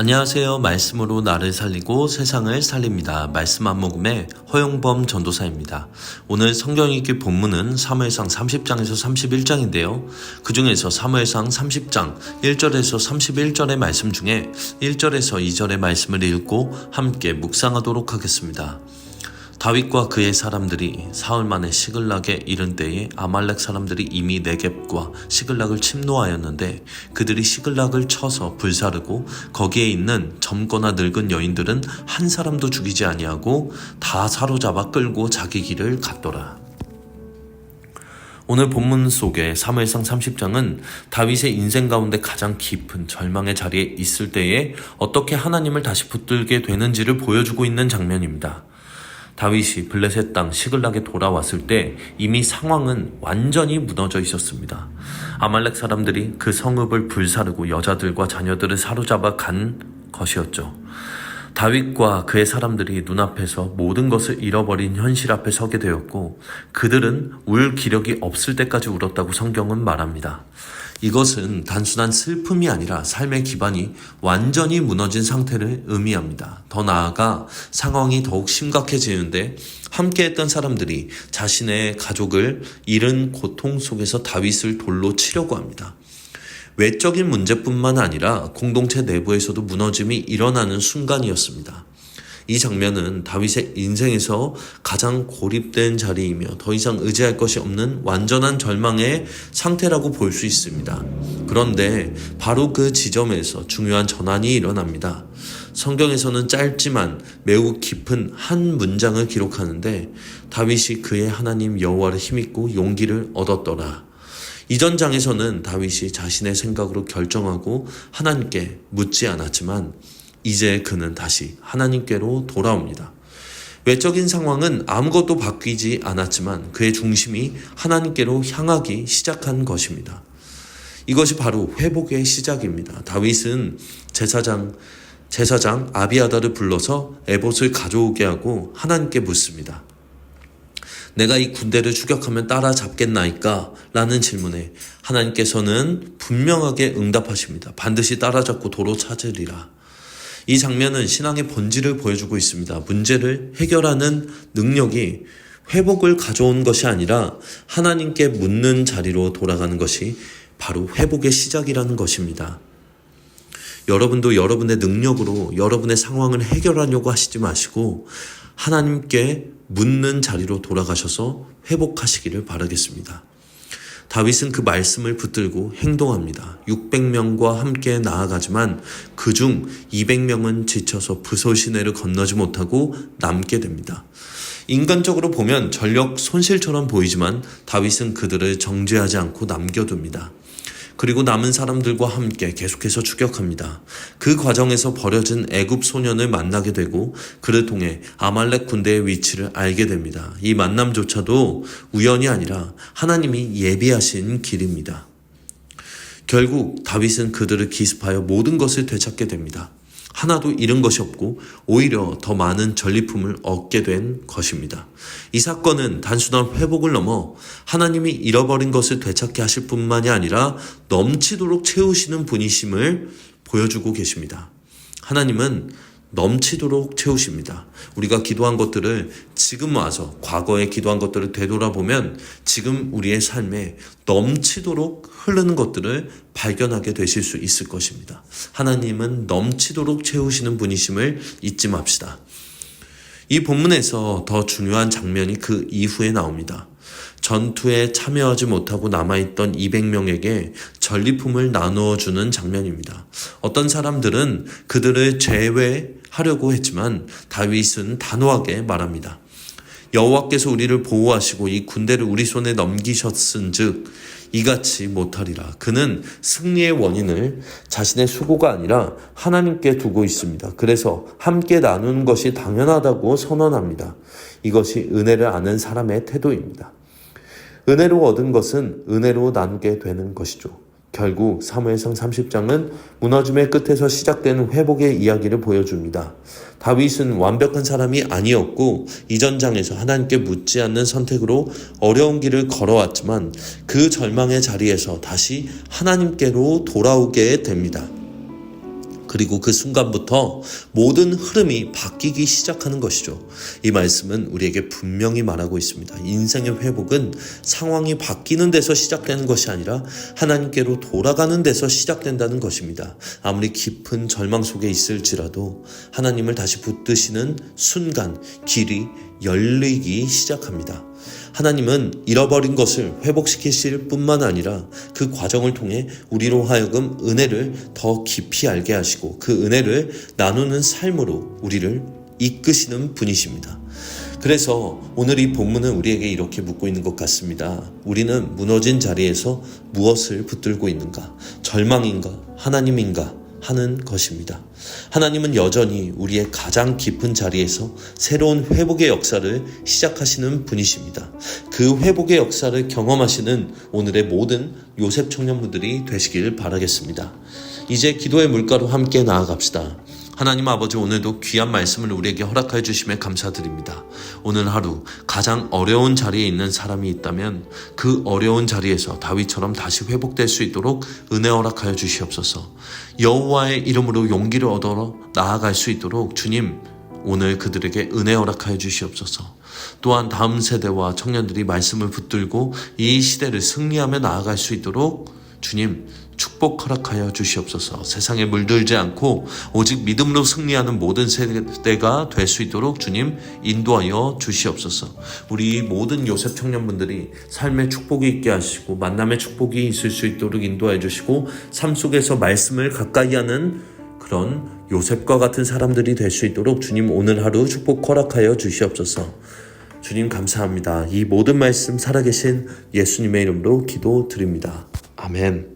안녕하세요. 말씀으로 나를 살리고 세상을 살립니다. 말씀 한 모금의 허용범 전도사입니다. 오늘 성경 읽기 본문은 사무엘상 30장에서 31장인데요. 그 중에서 사무엘상 30장 1절에서 31절의 말씀 중에 1절에서 2절의 말씀을 읽고 함께 묵상하도록 하겠습니다. 다윗과 그의 사람들이 사흘 만에 시글락에 이른 때에 아말렉 사람들이 이미 네겝과 시글락을 침노하였는데 그들이 시글락을 쳐서 불사르고 거기에 있는 젊거나 늙은 여인들은 한 사람도 죽이지 아니하고 다 사로잡아 끌고 자기 길을 갔더라. 오늘 본문 속의 사무엘상 30장은 다윗의 인생 가운데 가장 깊은 절망의 자리에 있을 때에 어떻게 하나님을 다시 붙들게 되는지를 보여주고 있는 장면입니다. 다윗이 블레셋 땅 시글락에 돌아왔을 때 이미 상황은 완전히 무너져 있었습니다. 아말렉 사람들이 그 성읍을 불사르고 여자들과 자녀들을 사로잡아 간 것이었죠. 다윗과 그의 사람들이 눈앞에서 모든 것을 잃어버린 현실 앞에 서게 되었고 그들은 울 기력이 없을 때까지 울었다고 성경은 말합니다. 이것은 단순한 슬픔이 아니라 삶의 기반이 완전히 무너진 상태를 의미합니다. 더 나아가 상황이 더욱 심각해지는데 함께했던 사람들이 자신의 가족을 잃은 고통 속에서 다윗을 돌로 치려고 합니다. 외적인 문제뿐만 아니라 공동체 내부에서도 무너짐이 일어나는 순간이었습니다. 이 장면은 다윗의 인생에서 가장 고립된 자리이며 더 이상 의지할 것이 없는 완전한 절망의 상태라고 볼 수 있습니다. 그런데 바로 그 지점에서 중요한 전환이 일어납니다. 성경에서는 짧지만 매우 깊은 한 문장을 기록하는데 다윗이 그의 하나님 여호와를 힘입고 용기를 얻었더라. 이전 장에서는 다윗이 자신의 생각으로 결정하고 하나님께 묻지 않았지만 이제 그는 다시 하나님께로 돌아옵니다. 외적인 상황은 아무것도 바뀌지 않았지만 그의 중심이 하나님께로 향하기 시작한 것입니다. 이것이 바로 회복의 시작입니다. 다윗은 제사장 아비아다를 불러서 에봇을 가져오게 하고 하나님께 묻습니다. 내가 이 군대를 추격하면 따라잡겠나이까? 라는 질문에 하나님께서는 분명하게 응답하십니다. 반드시 따라잡고 도로 찾으리라. 이 장면은 신앙의 본질을 보여주고 있습니다. 문제를 해결하는 능력이 회복을 가져온 것이 아니라 하나님께 묻는 자리로 돌아가는 것이 바로 회복의 시작이라는 것입니다. 여러분도 여러분의 능력으로 여러분의 상황을 해결하려고 하시지 마시고 하나님께 묻는 자리로 돌아가셔서 회복하시기를 바라겠습니다. 다윗은 그 말씀을 붙들고 행동합니다. 600명과 함께 나아가지만 그중 200명은 지쳐서 브솔 시내를 건너지 못하고 남게 됩니다. 인간적으로 보면 전력 손실처럼 보이지만 다윗은 그들을 정죄하지 않고 남겨둡니다. 그리고 남은 사람들과 함께 계속해서 추격합니다. 그 과정에서 버려진 애굽 소년을 만나게 되고 그를 통해 아말렉 군대의 위치를 알게 됩니다. 이 만남조차도 우연이 아니라 하나님이 예비하신 길입니다. 결국 다윗은 그들을 기습하여 모든 것을 되찾게 됩니다. 하나도 잃은 것이 없고 오히려 더 많은 전리품을 얻게 된 것입니다. 이 사건은 단순한 회복을 넘어 하나님이 잃어버린 것을 되찾게 하실 뿐만이 아니라 넘치도록 채우시는 분이심을 보여주고 계십니다. 하나님은 넘치도록 채우십니다. 우리가 기도한 것들을 지금 와서 과거에 기도한 것들을 되돌아보면 지금 우리의 삶에 넘치도록 흐르는 것들을 발견하게 되실 수 있을 것입니다. 하나님은 넘치도록 채우시는 분이심을 잊지 맙시다. 이 본문에서 더 중요한 장면이 그 이후에 나옵니다. 전투에 참여하지 못하고 남아있던 200명에게 전리품을 나누어주는 장면입니다. 어떤 사람들은 그들을 제외하려고 했지만 다윗은 단호하게 말합니다. 여호와께서 우리를 보호하시고 이 군대를 우리 손에 넘기셨은즉 이같이 못하리라. 그는 승리의 원인을 자신의 수고가 아니라 하나님께 두고 있습니다. 그래서 함께 나누는 것이 당연하다고 선언합니다. 이것이 은혜를 아는 사람의 태도입니다. 은혜로 얻은 것은 은혜로 나누게 되는 것이죠. 결국 사무엘상 30장은 무너짐의 끝에서 시작되는 회복의 이야기를 보여줍니다. 다윗은 완벽한 사람이 아니었고 이전 장에서 하나님께 묻지 않는 선택으로 어려운 길을 걸어왔지만 그 절망의 자리에서 다시 하나님께로 돌아오게 됩니다. 그리고 그 순간부터 모든 흐름이 바뀌기 시작하는 것이죠. 이 말씀은 우리에게 분명히 말하고 있습니다. 인생의 회복은 상황이 바뀌는 데서 시작되는 것이 아니라 하나님께로 돌아가는 데서 시작된다는 것입니다. 아무리 깊은 절망 속에 있을지라도 하나님을 다시 붙드시는 순간 길이 열리기 시작합니다. 하나님은 잃어버린 것을 회복시키실 뿐만 아니라 그 과정을 통해 우리로 하여금 은혜를 더 깊이 알게 하시고 그 은혜를 나누는 삶으로 우리를 이끄시는 분이십니다. 그래서 오늘 이 본문은 우리에게 이렇게 묻고 있는 것 같습니다. 우리는 무너진 자리에서 무엇을 붙들고 있는가? 절망인가? 하나님인가? 하는 것입니다. 하나님은 여전히 우리의 가장 깊은 자리에서 새로운 회복의 역사를 시작하시는 분이십니다. 그 회복의 역사를 경험하시는 오늘의 모든 요셉 청년분들이 되시길 바라겠습니다. 이제 기도의 물가로 함께 나아갑시다. 하나님 아버지, 오늘도 귀한 말씀을 우리에게 허락하여 주심에 감사드립니다. 오늘 하루 가장 어려운 자리에 있는 사람이 있다면 그 어려운 자리에서 다윗처럼 다시 회복될 수 있도록 은혜 허락하여 주시옵소서. 여호와의 이름으로 용기를 얻어 나아갈 수 있도록 주님, 오늘 그들에게 은혜 허락하여 주시옵소서. 또한 다음 세대와 청년들이 말씀을 붙들고 이 시대를 승리하며 나아갈 수 있도록 주님, 축복 허락하여 주시옵소서. 세상에 물들지 않고 오직 믿음으로 승리하는 모든 세대가 될 수 있도록 주님 인도하여 주시옵소서. 우리 모든 요셉 청년분들이 삶의 축복이 있게 하시고 만남의 축복이 있을 수 있도록 인도하여 주시고 삶 속에서 말씀을 가까이 하는 그런 요셉과 같은 사람들이 될 수 있도록 주님 오늘 하루 축복 허락하여 주시옵소서. 주님 감사합니다. 이 모든 말씀 살아계신 예수님의 이름으로 기도드립니다. 아멘.